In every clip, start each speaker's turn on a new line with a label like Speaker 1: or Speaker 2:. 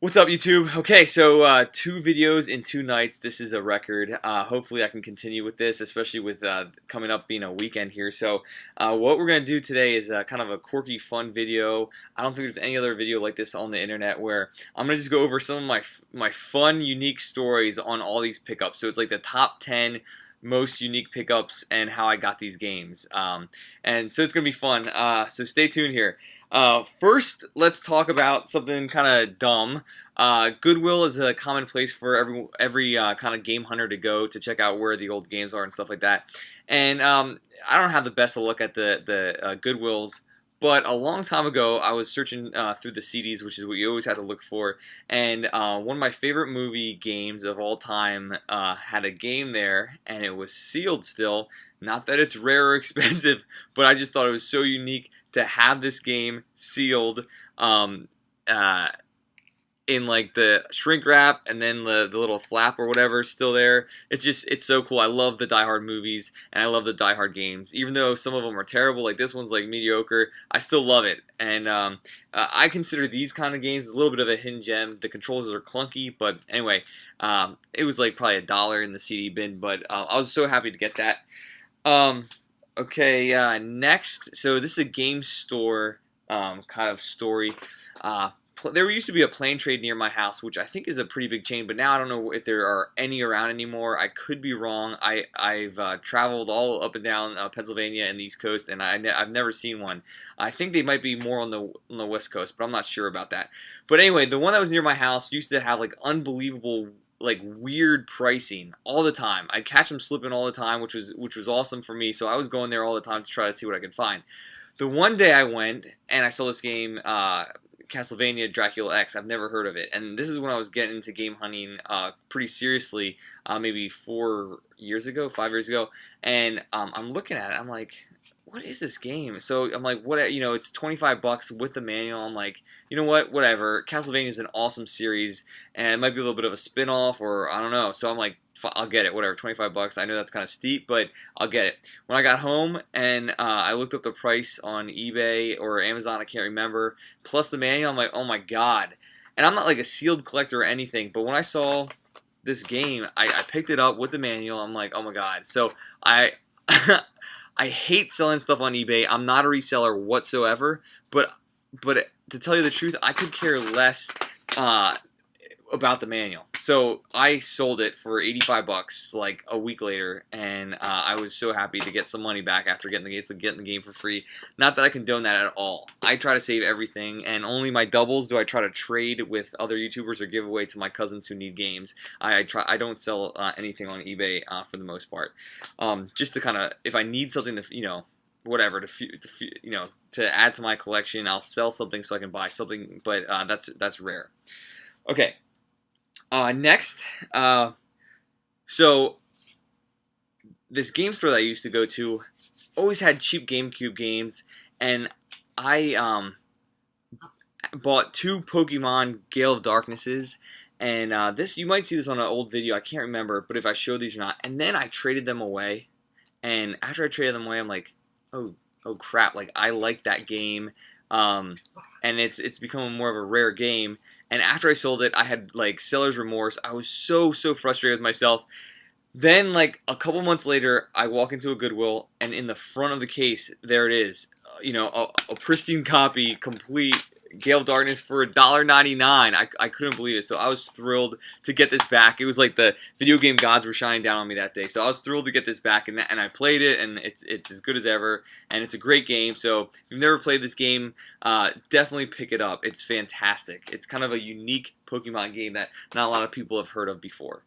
Speaker 1: What's up, YouTube? Okay, so 2 videos in 2 nights. This is a record. Hopefully I can continue with this, especially with coming up being a weekend here. So what we're going to do today is kind of a quirky, fun video. I don't think there's any other video like this on the internet where I'm going to just go over some of my fun, unique stories on all these pickups. So it's like the top 10 most unique pickups and how I got these games. And so it's going to be fun. So stay tuned here. First, let's talk about something kind of dumb. Goodwill is a common place for every kind of game hunter to go to check out where the old games are and stuff like that. And I don't have the best of luck at the Goodwills, but a long time ago I was searching through the CDs, which is what you always have to look for, and one of my favorite movie games of all time had a game there, and it was sealed still. Not that it's rare or expensive, but I just thought it was so unique to have this game sealed in like the shrink wrap and then the little flap or whatever still there. It's so cool. I love the Die Hard movies and I love the Die Hard games. Even though some of them are terrible, like this one's like mediocre, I still love it. And I consider these kind of games a little bit of a hidden gem. The controls are clunky, but anyway, it was like probably $1 in the CD bin, but I was so happy to get that. Okay, next, so this is a game store kind of story. There used to be a Plane Trade near my house, which I think is a pretty big chain, but now I don't know if there are any around anymore. I could be wrong. I've traveled all up and down Pennsylvania and the East Coast, and I've never seen one. I think they might be more on the West Coast, but I'm not sure about that. But anyway, the one that was near my house used to have like unbelievable, like weird pricing all the time. I'd catch them slipping all the time, which was awesome for me. So I was going there all the time to try to see what I could find. The one day I went and I saw this game, Castlevania Dracula X. I've never heard of it, and this is when I was getting into game hunting pretty seriously, maybe 5 years ago, and I'm looking at it. I'm like, what is this game? So I'm like, what? It's $25 with the manual. I'm like, you know what? Whatever. Castlevania is an awesome series, and it might be a little bit of a spin-off, or I don't know. So I'm like, I'll get it. Whatever. $25. I know that's kind of steep, but I'll get it. When I got home and I looked up the price on eBay or Amazon, I can't remember, plus the manual, I'm like, oh my god. And I'm not like a sealed collector or anything, but when I saw this game, I picked it up with the manual. I'm like, oh my god. So I I hate selling stuff on eBay. I'm not a reseller whatsoever, but to tell you the truth, I could care less about the manual. So I sold it for $85 like a week later, and I was so happy to get some money back after getting the game for free. Not that I condone that at all. I try to save everything, and only my doubles do I try to trade with other YouTubers or give away to my cousins who need games. I don't sell anything on eBay for the most part. Just to kind of, if I need something to whatever to add to my collection, I'll sell something so I can buy something. But that's rare. Okay. Next, so this game store that I used to go to always had cheap GameCube games, and I bought 2 Pokemon Gale of Darknesses, and this, you might see this on an old video, I can't remember, but if I show these or not, and then I traded them away, and after I traded them away, I'm like, oh crap, like I like that game, and it's become more of a rare game. And after I sold it, I had like seller's remorse. I was so frustrated with myself. Then like a couple months later, I walk into a Goodwill, and in the front of the case, there it is. A pristine copy, complete Gale of Darkness for $1.99. I couldn't believe it. So I was thrilled to get this back. It was like the video game gods were shining down on me that day. So I was thrilled to get this back, and I played it, and it's as good as ever, and it's a great game. So if you've never played this game, definitely pick it up. It's fantastic. It's kind of a unique Pokemon game that not a lot of people have heard of before.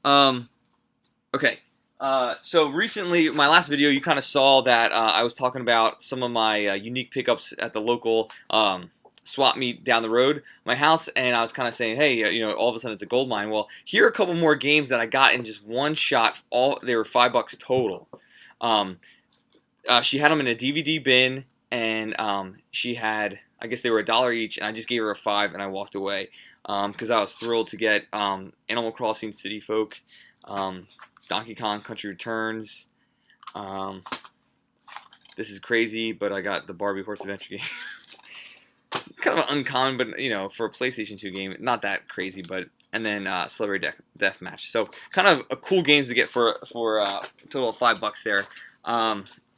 Speaker 1: Okay. So recently, my last video, you kind of saw that I was talking about some of my unique pickups at the local swap meet down the road, my house, and I was kind of saying, hey, all of a sudden it's a gold mine. Well, here are a couple more games that I got in just one shot. They were $5 total. She had them in a DVD bin, and she had, I guess they were $1 each, and I just gave her a 5, and I walked away because I was thrilled to get Animal Crossing City Folk, Donkey Kong Country Returns. This is crazy, but I got the Barbie Horse Adventure game. kind of uncommon, but for a PlayStation 2 game, not that crazy. But and then Celebrity Deathmatch. So kind of a cool games to get for a total of $5 there.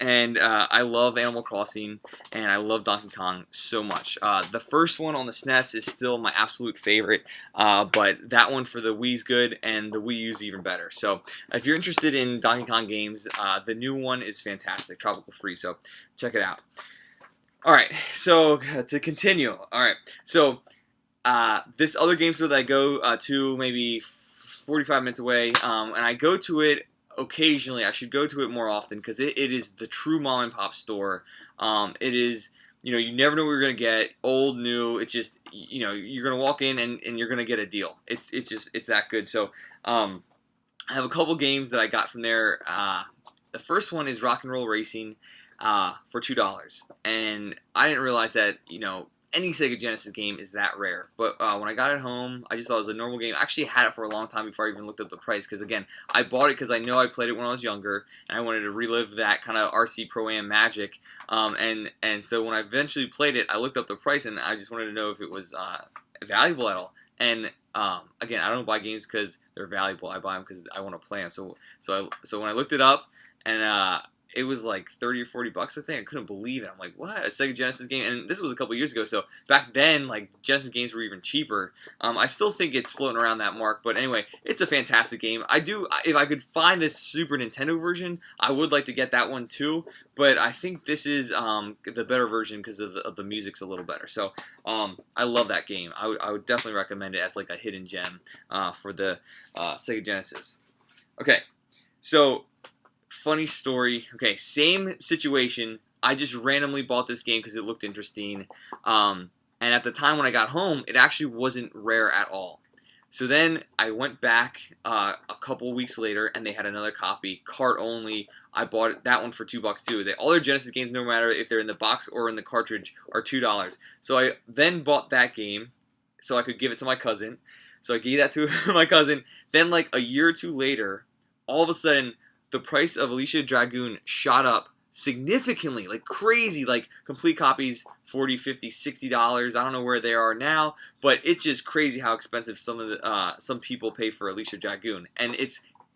Speaker 1: And I love Animal Crossing, and I love Donkey Kong so much. The first one on the SNES is still my absolute favorite, but that one for the Wii's good, and the Wii U's even better. So if you're interested in Donkey Kong games, the new one is fantastic, Tropical Freeze, so check it out. Alright, so to continue, alright, so this other game store that I go to maybe 45 minutes away, and I go to it occasionally. I should go to it more often because it is the true mom and pop store. It is, you never know what you're going to get, old, new. It's just, you're going to walk in and you're going to get a deal. It's that good. So I have a couple games that I got from there. The first one is Rock and Roll Racing for $2. And I didn't realize that, any Sega Genesis game is that rare. But when I got it home, I just thought it was a normal game. I actually had it for a long time before I even looked up the price. Because, again, I bought it because I know I played it when I was younger. And I wanted to relive that kind of RC Pro-Am magic. And so when I eventually played it, I looked up the price. And I just wanted to know if it was valuable at all. And, again, I don't buy games because they're valuable. I buy them because I want to play them. So when I looked it up, and it was like $30 or $40, I think. I couldn't believe it. I'm like, what? A Sega Genesis game? And this was a couple years ago, so back then, like, Genesis games were even cheaper. I still think it's floating around that mark, but anyway, it's a fantastic game. If I could find this Super Nintendo version, I would like to get that one too, but I think this is the better version because of the music's a little better. So I love that game. I would definitely recommend it as like a hidden gem for the Sega Genesis. Okay, so funny story. Okay, same situation. I just randomly bought this game because it looked interesting. And at the time when I got home, it actually wasn't rare at all. So then I went back a couple weeks later, and they had another copy, cart only. I bought that one for $2 too. All their Genesis games, no matter if they're in the box or in the cartridge, are $2. So I then bought that game so I could give it to my cousin. So I gave that to my cousin. Then like a year or two later, all of a sudden, the price of Alicia Dragoon shot up significantly, like crazy, like complete copies, $40, $50, $60. I don't know where they are now, but it's just crazy how expensive some people pay for Alicia Dragoon. And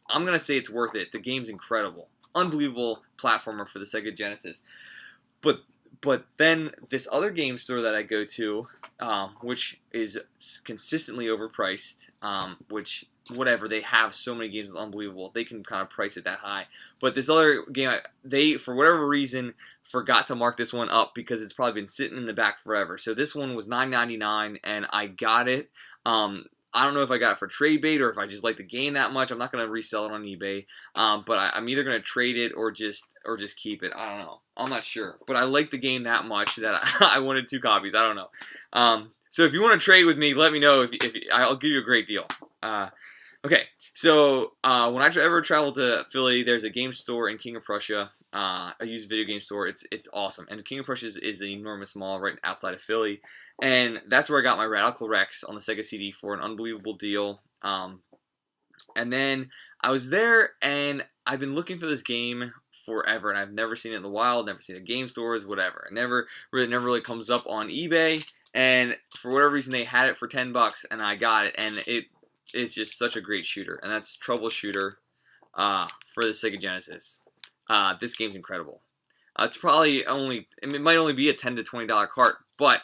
Speaker 1: I'm gonna say it's worth it. The game's incredible, unbelievable platformer for the Sega Genesis. But then this other game store that I go to, which is consistently overpriced, which whatever, they have so many games, it's unbelievable. They can kind of price it that high. But this other game, they, for whatever reason, forgot to mark this one up because it's probably been sitting in the back forever. So this one was $9.99, and I got it. I don't know if I got it for trade bait or if I just like the game that much. I'm not going to resell it on eBay, but I'm either going to trade it or just keep it. I don't know. I'm not sure. But I like the game that much that I wanted 2 copies. I don't know. So if you want to trade with me, let me know. If I'll give you a great deal. Okay, so when I ever travel to Philly, there's a game store in King of Prussia, a used video game store. It's awesome, and King of Prussia is an enormous mall right outside of Philly, and that's where I got my Radical Rex on the Sega CD for an unbelievable deal. And then I was there, and I've been looking for this game forever, and I've never seen it in the wild, never seen it in game stores, whatever. It never really comes up on eBay, and for whatever reason, they had it for $10, and I got it, and it's just such a great shooter, and that's Troubleshooter for the Sega Genesis. This game's incredible. It's probably it might only be a $10 to $20 cart, but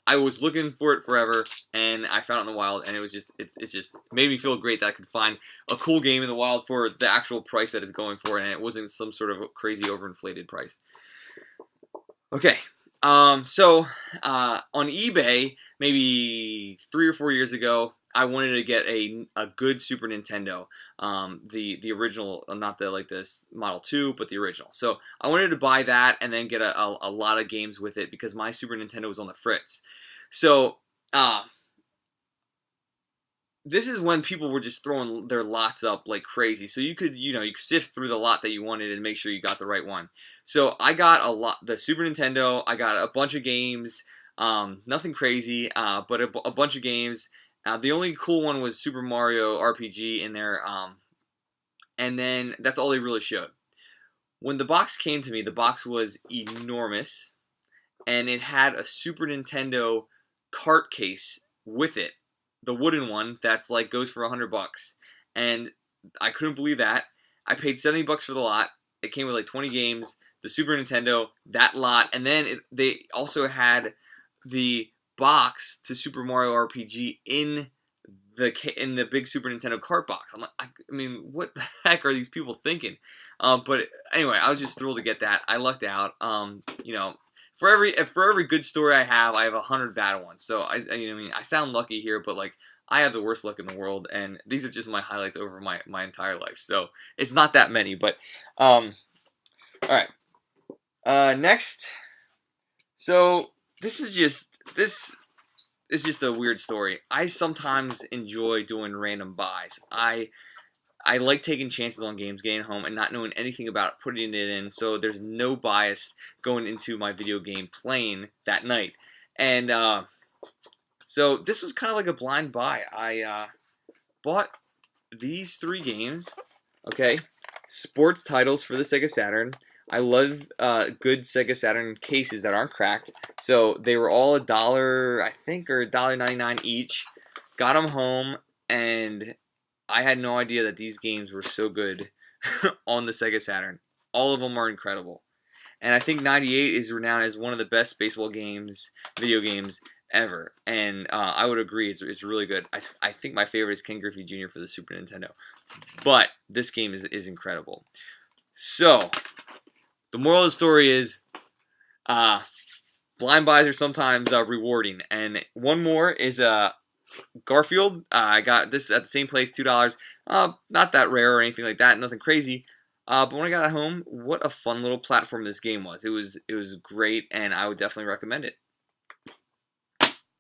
Speaker 1: I was looking for it forever, and I found it in the wild, and it's just made me feel great that I could find a cool game in the wild for the actual price that it's going for, and it wasn't some sort of crazy overinflated price. Okay. So on eBay, maybe 3 or 4 years ago, I wanted to get a good Super Nintendo, the original, not this Model 2, but the original. So I wanted to buy that and then get a lot of games with it because my Super Nintendo was on the fritz. So this is when people were just throwing their lots up like crazy. So you could sift through the lot that you wanted and make sure you got the right one. So I got the Super Nintendo. I got a bunch of games, nothing crazy, but a bunch of games. The only cool one was Super Mario RPG in there, and then that's all they really showed. When the box came to me, the box was enormous, and it had a Super Nintendo cart case with it, the wooden one that's like goes for $100, and I couldn't believe that. I paid $70 for the lot. It came with like 20 games, the Super Nintendo, that lot, and then they also had the box to Super Mario RPG in the big Super Nintendo cart box. I'm like, I mean, what the heck are these people thinking? But anyway, I was just thrilled to get that. I lucked out. You know, for every good story I have 100 bad ones. So I sound lucky here, but like I have the worst luck in the world, and these are just my highlights over my entire life. So it's not that many, but all right. Next, so this is just a weird story. I sometimes enjoy doing random buys. I like taking chances on games, getting home, and not knowing anything about it, putting it in, so there's no bias going into my video game playing that night. And so this was kind of like a blind buy. I bought these 3 games, okay, sports titles for the Sega Saturn. I love good Sega Saturn cases that aren't cracked. So they were all $1, I think, or $1.99 each. Got them home, and I had no idea that these games were so good on the Sega Saturn. All of them are incredible. And I think 98 is renowned as one of the best baseball games, video games ever. And I would agree, it's really good. I think my favorite is Ken Griffey Jr. for the Super Nintendo. But this game is incredible. So, the moral of the story is blind buys are sometimes rewarding. And one more is Garfield. I got this at the same place, $2. Not that rare or anything like that, nothing crazy. But when I got it home, what a fun little platform this game was. It was great, and I would definitely recommend it.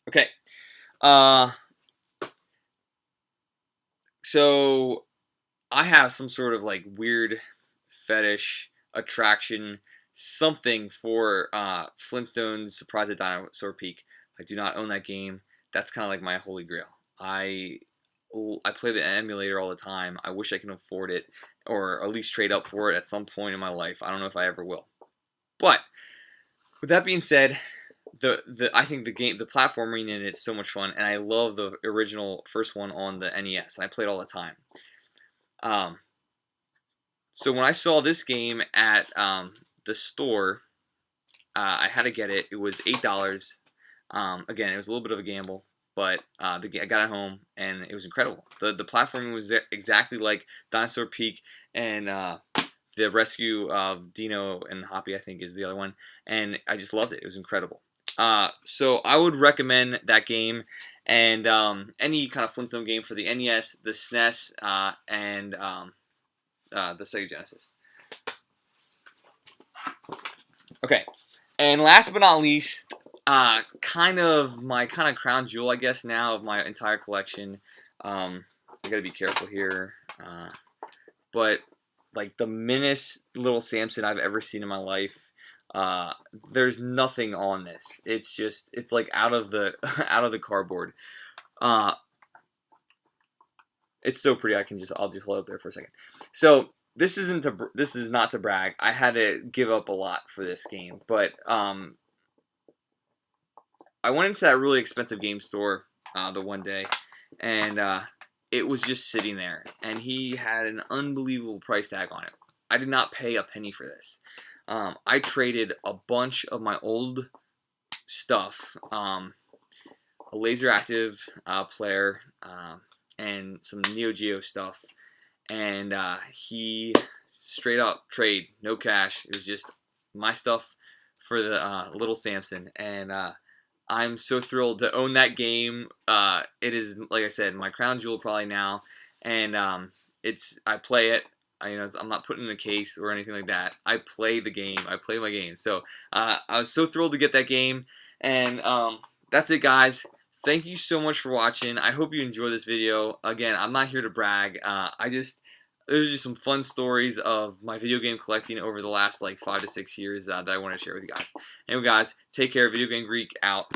Speaker 1: Okay. So I have some sort of like weird fetish attraction, something for Flintstones Surprise at Dinosaur Peak. I do not own that game. That's kind of like my holy grail. I play the emulator all the time. I wish I can afford it, or at least trade up for it at some point in my life. I don't know if I ever will. But with that being said, I think the platforming in it is so much fun, and I love the original first one on the NES, and I play it all the time. So when I saw this game at the store, I had to get it. It was $8. Again, it was a little bit of a gamble, but I got it home, and it was incredible. The platforming was exactly like Dinosaur Peak, and the rescue of Dino and Hoppy, I think, is the other one, and I just loved it. It was incredible. So I would recommend that game, and any kind of Flintstone game for the NES, the SNES, and the Sega Genesis. Okay, and last but not least, kind of my crown jewel, I guess, now of my entire collection. I gotta be careful here, but like the meanest little Samson I've ever seen in my life. There's nothing on this. It's like out of the cardboard. It's so pretty. I'll just hold it up there for a second. So this is not to brag. I had to give up a lot for this game, but I went into that really expensive game store the one day, and it was just sitting there, and he had an unbelievable price tag on it. I did not pay a penny for this. I traded a bunch of my old stuff, a laser active player, and some Neo Geo stuff, and he straight up trade, no cash. It was just my stuff for the little Samson, and I'm so thrilled to own that game. It is, like I said, my crown jewel probably now, and I play it. I'm not putting in a case or anything like that. I play the game. I play my game. So I was so thrilled to get that game. And that's it, guys. Thank you so much for watching. I hope you enjoyed this video. Again, I'm not here to brag. Those are just some fun stories of my video game collecting over the last like 5 to 6 years that I want to share with you guys. Anyway, guys, take care. Video Game Greek out.